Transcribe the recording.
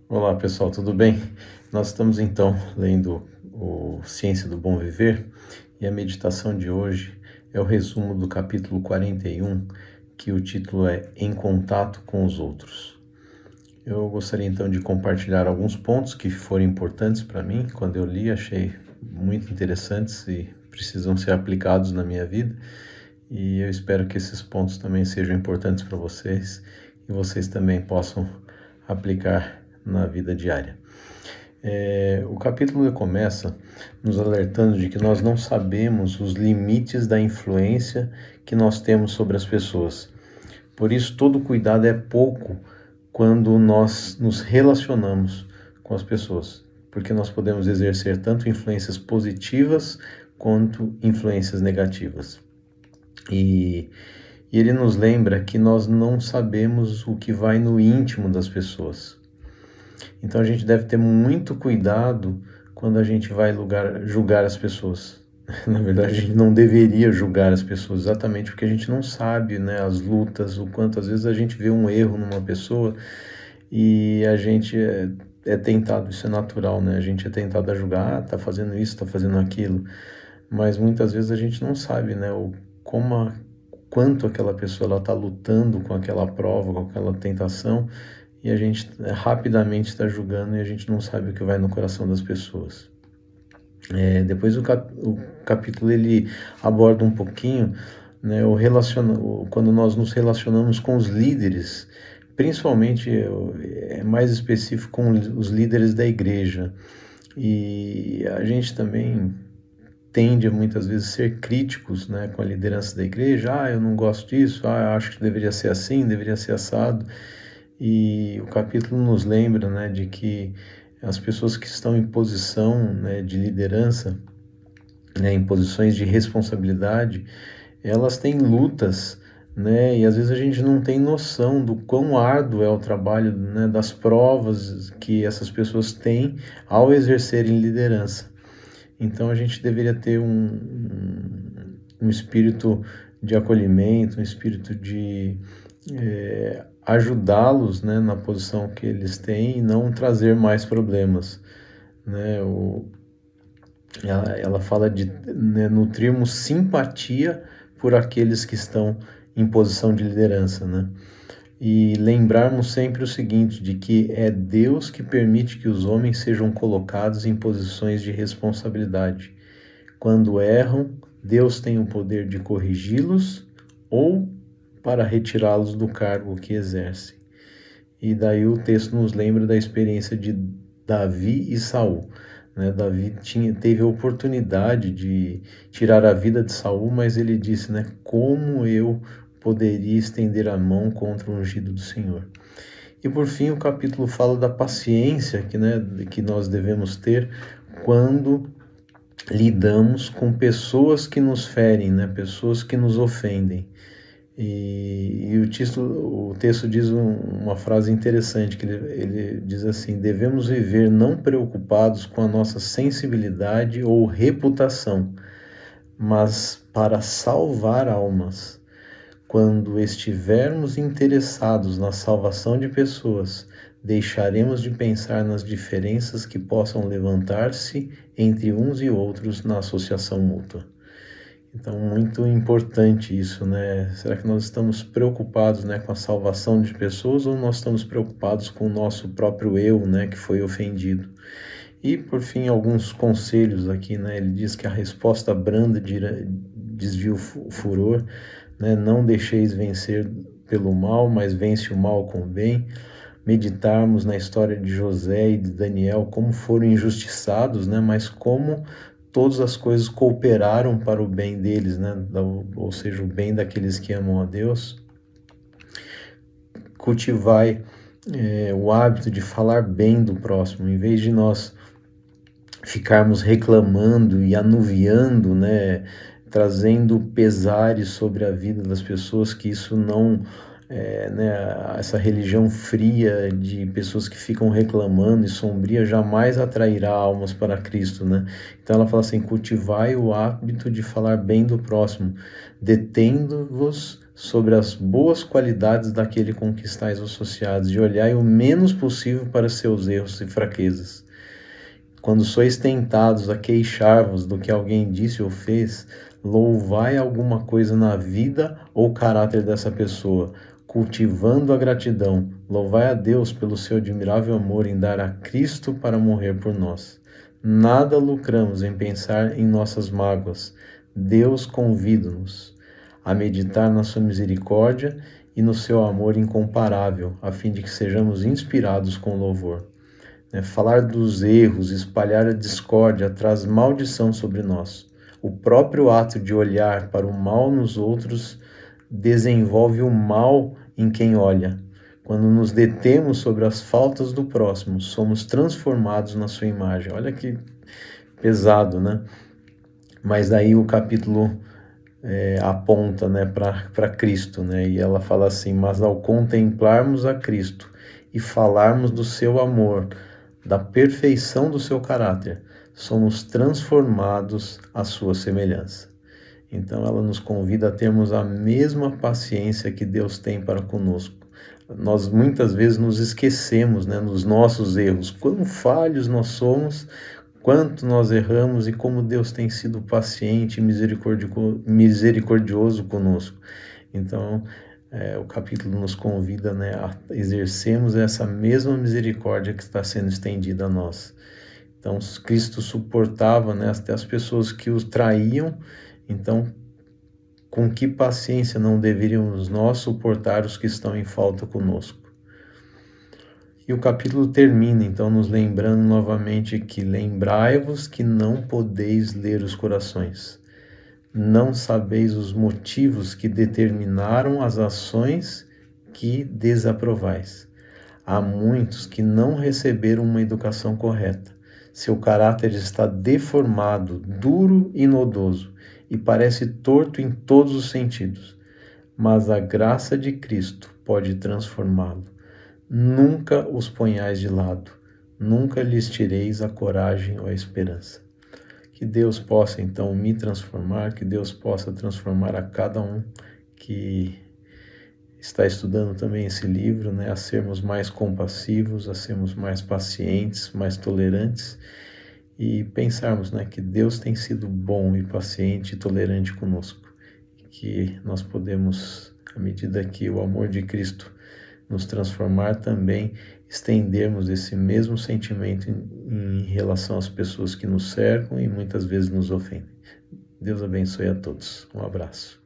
Olá pessoal, tudo bem? Nós estamos então lendo o Ciência do Bom Viver e a meditação de hoje é o resumo do capítulo 41, que o título é Em Contato com os Outros. Eu gostaria então de compartilhar alguns pontos que foram importantes para mim quando eu li, achei muito interessantes e precisam ser aplicados na minha vida, e eu espero que esses pontos também sejam importantes para vocês e vocês também possam aplicar na vida diária. O capítulo começa nos alertando de que nós não sabemos os limites da influência que nós temos sobre as pessoas. Por isso, todo cuidado é pouco quando nós nos relacionamos com as pessoas, porque nós podemos exercer tanto influências positivas quanto influências negativas. E ele nos lembra que nós não sabemos o que vai no íntimo das pessoas. Então a gente deve ter muito cuidado quando a gente vai julgar as pessoas. Na verdade, a gente não deveria julgar as pessoas, exatamente porque a gente não sabe, né, as lutas, o quanto às vezes a gente vê um erro numa pessoa e a gente é tentado, isso é natural, né? A gente é tentado a julgar, tá fazendo isso, tá fazendo aquilo, mas muitas vezes a gente não sabe, né, quanto aquela pessoa ela tá lutando com aquela prova, com aquela tentação, e a gente rapidamente está julgando e a gente não sabe o que vai no coração das pessoas. Depois o capítulo ele aborda um pouquinho, né, quando nós nos relacionamos com os líderes, principalmente é mais específico com os líderes da igreja. E a gente também tende a muitas vezes ser críticos, né, com a liderança da igreja. Eu não gosto disso, eu acho que deveria ser assim, deveria ser assado. E o capítulo nos lembra, né, de que as pessoas que estão em posição, né, de liderança, né, em posições de responsabilidade, elas têm lutas, né, e às vezes a gente não tem noção do quão árduo é o trabalho, né, das provas que essas pessoas têm ao exercerem liderança. Então a gente deveria ter um espírito de acolhimento, um espírito de ajudá-los, né, na posição que eles têm e não trazer mais problemas, né? Ela fala de, né, nutrirmos simpatia por aqueles que estão em posição de liderança, né? E lembrarmos sempre o seguinte, de que é Deus que permite que os homens sejam colocados em posições de responsabilidade. Quando erram, Deus tem o poder de corrigi-los ou para retirá-los do cargo que exercem. E daí o texto nos lembra da experiência de Davi e Saul. Né? Davi teve a oportunidade de tirar a vida de Saul, mas ele disse, né, como eu poderia estender a mão contra o ungido do Senhor. E por fim o capítulo fala da paciência que nós devemos ter quando lidamos com pessoas que nos ferem, né? Pessoas que nos ofendem. E o texto diz uma frase interessante, que ele diz assim: devemos viver não preocupados com a nossa sensibilidade ou reputação, mas para salvar almas. Quando estivermos interessados na salvação de pessoas, deixaremos de pensar nas diferenças que possam levantar-se entre uns e outros na associação mútua. Então, muito importante isso, né? Será que nós estamos preocupados, né, com a salvação de pessoas ou nós estamos preocupados com o nosso próprio eu, né, que foi ofendido? E, por fim, alguns conselhos aqui, né? Ele diz que a resposta branda desvia o furor, né? Não deixeis vencer pelo mal, mas vence o mal com o bem. Meditarmos na história de José e de Daniel, como foram injustiçados, né? Mas como todas as coisas cooperaram para o bem deles, né? Ou seja, o bem daqueles que amam a Deus. Cultivai o hábito de falar bem do próximo, em vez de nós ficarmos reclamando e anuviando, né, trazendo pesares sobre a vida das pessoas, que isso não, né, essa religião fria de pessoas que ficam reclamando e sombria jamais atrairá almas para Cristo, né? Então ela fala assim: cultivai o hábito de falar bem do próximo, detendo-vos sobre as boas qualidades daquele com que estáis associados, e olhai o menos possível para seus erros e fraquezas. Quando sois tentados a queixar-vos do que alguém disse ou fez, louvai alguma coisa na vida ou caráter dessa pessoa, cultivando a gratidão. Louvai a Deus pelo seu admirável amor em dar a Cristo para morrer por nós. Nada lucramos em pensar em nossas mágoas. Deus convida-nos a meditar na sua misericórdia e no seu amor incomparável, a fim de que sejamos inspirados com louvor. Falar dos erros, espalhar a discórdia, traz maldição sobre nós. O próprio ato de olhar para o mal nos outros desenvolve o mal em quem olha. Quando nos detemos sobre as faltas do próximo, somos transformados na sua imagem. Olha que pesado, né? Mas aí o capítulo aponta, né, para Cristo, né? E ela fala assim: mas ao contemplarmos a Cristo e falarmos do seu amor, da perfeição do seu caráter, somos transformados à sua semelhança. Então ela nos convida a termos a mesma paciência que Deus tem para conosco. Nós muitas vezes nos esquecemos, né, nos nossos erros, quão falhos nós somos, quanto nós erramos e como Deus tem sido paciente e misericordioso conosco. Então, o capítulo nos convida, né, a exercermos essa mesma misericórdia que está sendo estendida a nós. Então, Cristo suportava, né, até as pessoas que os traíam. Então, com que paciência não deveríamos nós suportar os que estão em falta conosco? E o capítulo termina, então, nos lembrando novamente que lembrai-vos que não podeis ler os corações. Não sabeis os motivos que determinaram as ações que desaprovais. Há muitos que não receberam uma educação correta. Seu caráter está deformado, duro e nodoso, e parece torto em todos os sentidos. Mas a graça de Cristo pode transformá-lo. Nunca os ponhais de lado, nunca lhes tireis a coragem ou a esperança. Que Deus possa, então, me transformar, que Deus possa transformar a cada um que está estudando também esse livro, né, a sermos mais compassivos, a sermos mais pacientes, mais tolerantes e pensarmos, né, que Deus tem sido bom e paciente e tolerante conosco. E que nós podemos, à medida que o amor de Cristo nos transformar, também estendermos esse mesmo sentimento em relação às pessoas que nos cercam e muitas vezes nos ofendem. Deus abençoe a todos. Um abraço.